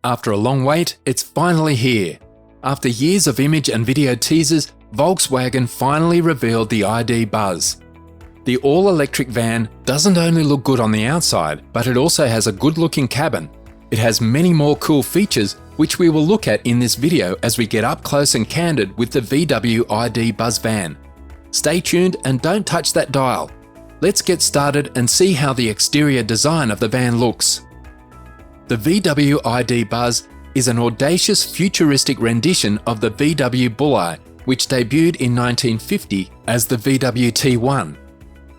After a long wait, it's finally here. After years of image and video teasers, Volkswagen finally revealed the IDbuzz. The all-electric van doesn't only look good on the outside, but it also has a good-looking cabin. It has many more cool features, which we will look at in this video as we get up close and candid with the VW IDbuzz van. Stay tuned and don't touch that dial. Let's get started and see how the exterior design of the van looks. The VW IDbuzz is an audacious futuristic rendition of the VW Bulli, which debuted in 1950 as the VW T1.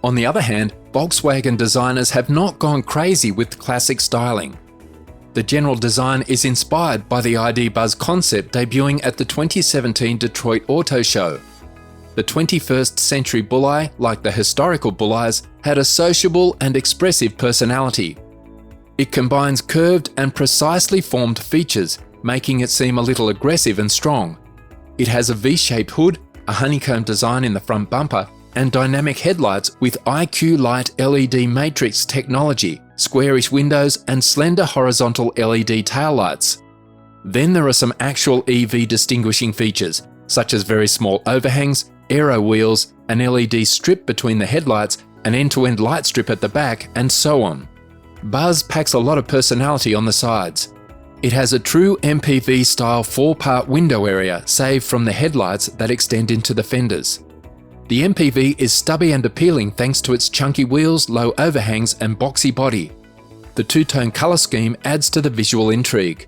On the other hand, Volkswagen designers have not gone crazy with classic styling. The general design is inspired by the IDbuzz concept debuting at the 2017 Detroit Auto Show. The 21st century Bulli, like the historical Bullis, had a sociable and expressive personality. It combines curved and precisely formed features, making it seem a little aggressive and strong. It has a V-shaped hood, a honeycomb design in the front bumper, and dynamic headlights with IQ.Light LED matrix technology, squarish windows, and slender horizontal LED taillights. Then there are some actual EV distinguishing features, such as very small overhangs, aero wheels, an LED strip between the headlights, an end-to-end light strip at the back, and so on. Buzz packs a lot of personality on the sides. It has a true MPV-style 4-part window area saved from the headlights that extend into the fenders. The MPV is stubby and appealing thanks to its chunky wheels, low overhangs, and boxy body. The two-tone colour scheme adds to the visual intrigue.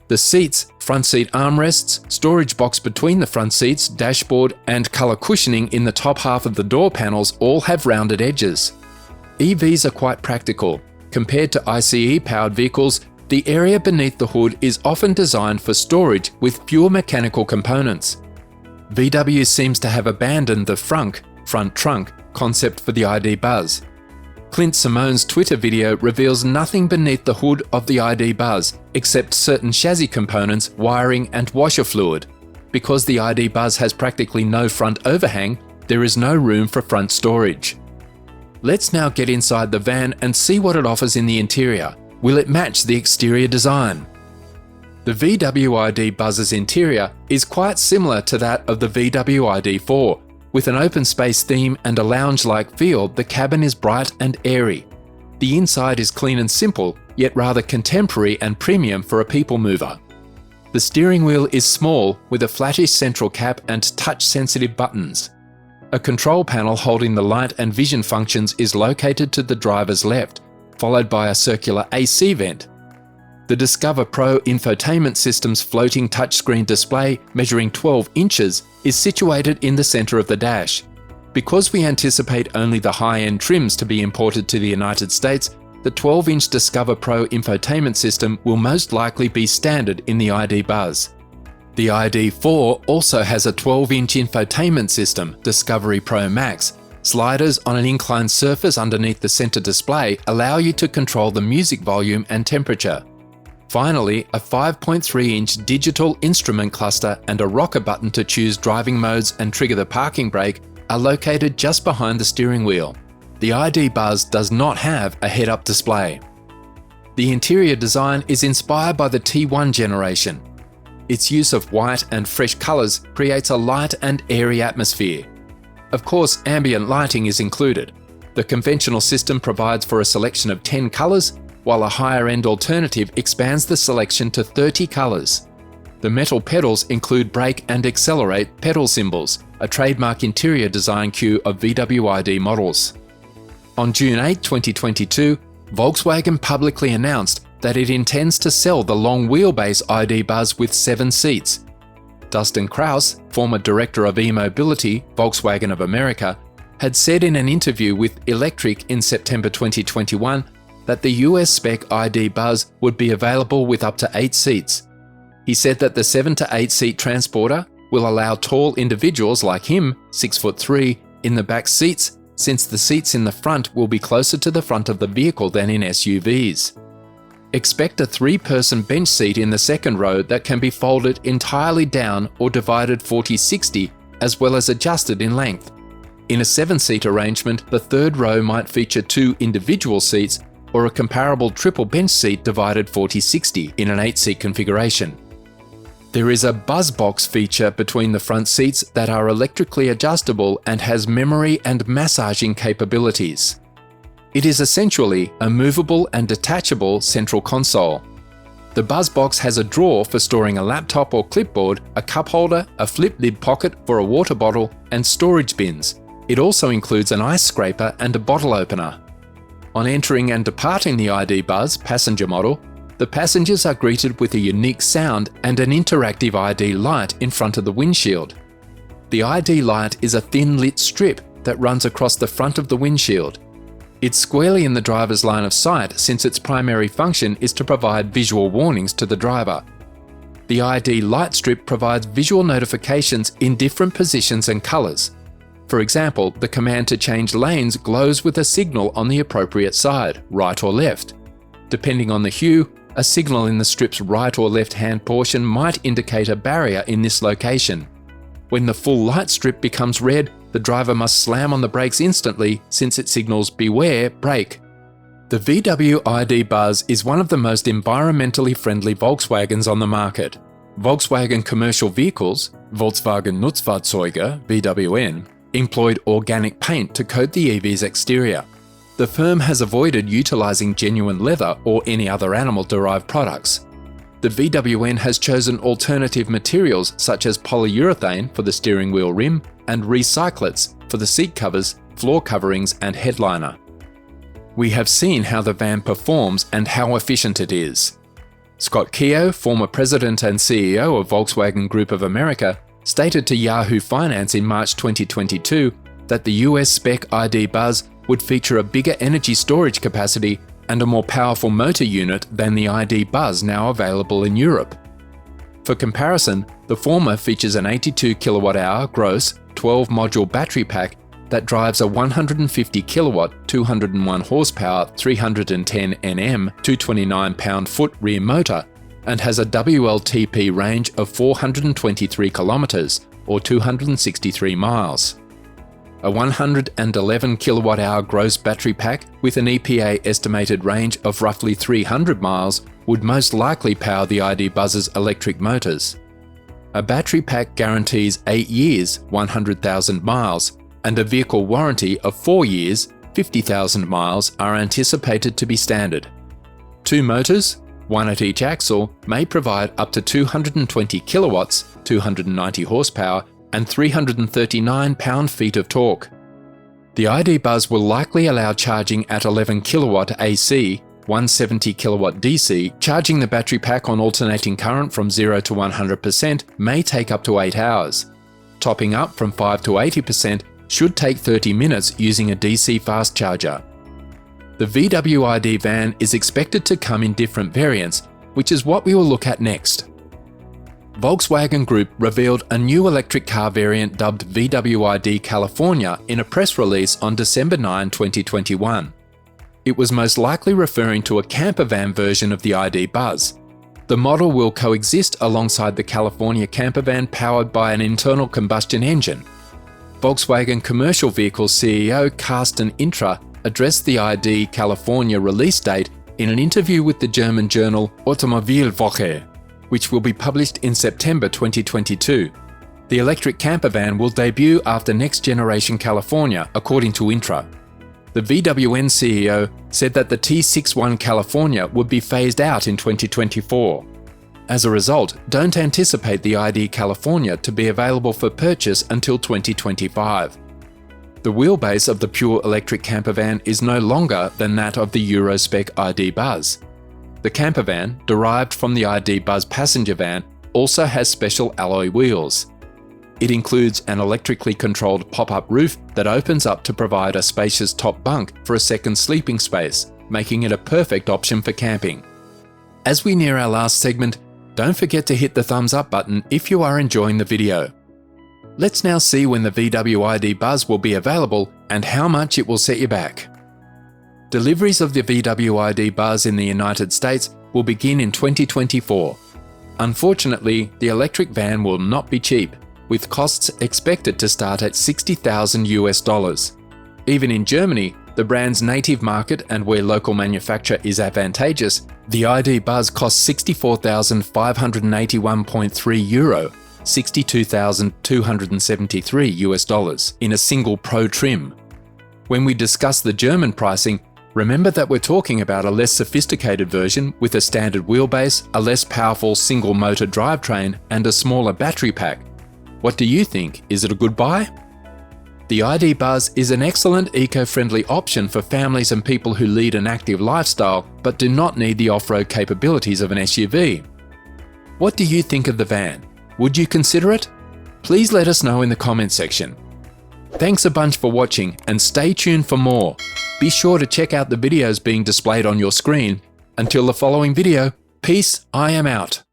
The seats, front seat armrests, storage box between the front seats, dashboard, and colour cushioning in the top half of the door panels all have rounded edges. EVs are quite practical. Compared to ICE-powered vehicles, the area beneath the hood is often designed for storage with fewer mechanical components. VW seems to have abandoned the front trunk concept for the IDbuzz. Clint Simone's Twitter video reveals nothing beneath the hood of the IDbuzz except certain chassis components, wiring, and washer fluid. Because the IDbuzz has practically no front overhang, there is no room for front storage. Let's now get inside the van and see what it offers in the interior. Will it match the exterior design? The VW IDbuzz's interior is quite similar to that of the VW ID4. With an open space theme and a lounge-like feel, the cabin is bright and airy. The inside is clean and simple, yet rather contemporary and premium for a people mover. The steering wheel is small, with a flattish central cap and touch-sensitive buttons. A control panel holding the light and vision functions is located to the driver's left, followed by a circular AC vent. The Discover Pro infotainment system's floating touchscreen display, measuring 12 inches, is situated in the center of the dash. Because we anticipate only the high-end trims to be imported to the United States, the 12-inch Discover Pro infotainment system will most likely be standard in the IDbuzz. The ID4 also has a 12-inch infotainment system, Discovery Pro Max. Sliders on an inclined surface underneath the center display allow you to control the music volume and temperature. Finally, a 5.3-inch digital instrument cluster and a rocker button to choose driving modes and trigger the parking brake are located just behind the steering wheel. The IDbuzz does not have a head-up display. The interior design is inspired by the T1 generation. Its use of white and fresh colours creates a light and airy atmosphere. Of course, ambient lighting is included. The conventional system provides for a selection of 10 colours, while a higher-end alternative expands the selection to 30 colours. The metal pedals include brake and accelerate pedal symbols, a trademark interior design cue of VW ID models. On June 8, 2022, Volkswagen publicly announced that it intends to sell the long wheelbase IDbuzz with 7 seats. Dustin Kraus, former director of e-mobility, Volkswagen of America, had said in an interview with Electric in September 2021 that the US spec IDbuzz would be available with up to 8 seats. He said that the 7 to 8 seat transporter will allow tall individuals like him, 6'3", in the back seats, since the seats in the front will be closer to the front of the vehicle than in SUVs. Expect a 3-person bench seat in the second row that can be folded entirely down or divided 40-60, as well as adjusted in length. In a 7-seat arrangement, the third row might feature 2 individual seats, or a comparable triple bench seat divided 40-60 in an 8-seat configuration. There is a buzz box feature between the front seats that are electrically adjustable and has memory and massaging capabilities. It is essentially a movable and detachable central console. The buzz box has a drawer for storing a laptop or clipboard, a cup holder, a flip lid pocket for a water bottle, and storage bins. It also includes an ice scraper and a bottle opener. On entering and departing the IDbuzz passenger model, the passengers are greeted with a unique sound and an interactive ID light in front of the windshield. The ID light is a thin lit strip that runs across the front of the windshield. It's squarely in the driver's line of sight since its primary function is to provide visual warnings to the driver. The ID light strip provides visual notifications in different positions and colors. For example, the command to change lanes glows with a signal on the appropriate side, right or left. Depending on the hue, a signal in the strip's right or left-hand portion might indicate a barrier in this location. When the full light strip becomes red, the driver must slam on the brakes instantly since it signals "Beware, brake." The VW IDbuzz is one of the most environmentally friendly Volkswagens on the market. Volkswagen commercial vehicles, Volkswagen Nutzfahrzeuge (VWN), employed organic paint to coat the EV's exterior. The firm has avoided utilising genuine leather or any other animal-derived products. The VWN has chosen alternative materials such as polyurethane for the steering wheel rim and recyclates for the seat covers, floor coverings and headliner. We have seen how the van performs and how efficient it is. Scott Keogh, former president and CEO of Volkswagen Group of America, stated to Yahoo Finance in March 2022 that the US spec IDbuzz would feature a bigger energy storage capacity and a more powerful motor unit than the IDbuzz now available in Europe. For comparison, the former features an 82 kWh gross 12-module battery pack that drives a 150 kW, 201 horsepower, 310 Nm, 229 pound-foot rear motor and has a WLTP range of 423 km or 263 miles. A 111 kWh gross battery pack with an EPA estimated range of roughly 300 miles would most likely power the IDbuzz's electric motors. A battery pack guarantees 8 years, 100,000 miles, and a vehicle warranty of 4 years, 50,000 miles are anticipated to be standard. 2 motors, one at each axle, may provide up to 220 kilowatts, 290 horsepower, and 339 pound-feet of torque. The IDbuzz will likely allow charging at 11 kW AC, 170 kW DC. Charging the battery pack on alternating current from 0 to 100% may take up to 8 hours. Topping up from 5 to 80% should take 30 minutes using a DC fast charger. The VW ID van is expected to come in different variants, which is what we will look at next. Volkswagen Group revealed a new electric car variant dubbed VW ID California in a press release on December 9, 2021. It was most likely referring to a camper van version of the IDbuzz. The model will coexist alongside the California camper van powered by an internal combustion engine. Volkswagen commercial vehicle CEO Carsten Intra addressed the ID California release date in an interview with the German journal Automobilwoche, which will be published in September 2022. The electric camper van will debut after next generation California, according to Intra. The VWN CEO said that the T61 California would be phased out in 2024. As a result, don't anticipate the ID California to be available for purchase until 2025. The wheelbase of the pure electric camper van is no longer than that of the Euro-spec IDbuzz. The camper van, derived from the IDbuzz passenger van, also has special alloy wheels. It includes an electrically controlled pop-up roof that opens up to provide a spacious top bunk for a second sleeping space, making it a perfect option for camping. As we near our last segment, don't forget to hit the thumbs up button if you are enjoying the video. Let's now see when the VW IDbuzz will be available and how much it will set you back. Deliveries of the VW IDbuzz in the United States will begin in 2024. Unfortunately, the electric van will not be cheap, with costs expected to start at $60,000 US. Even in Germany, the brand's native market and where local manufacture is advantageous, the IDbuzz costs €64,581.3, $62,273 in a single Pro trim. When we discuss the German pricing, remember that we're talking about a less sophisticated version with a standard wheelbase, a less powerful single motor drivetrain, and a smaller battery pack. What do you think? Is it a good buy? The IDbuzz is an excellent eco-friendly option for families and people who lead an active lifestyle but do not need the off-road capabilities of an SUV. What do you think of the van? Would you consider it? Please let us know in the comments section. Thanks a bunch for watching and stay tuned for more. Be sure to check out the videos being displayed on your screen. Until the following video, peace, I am out.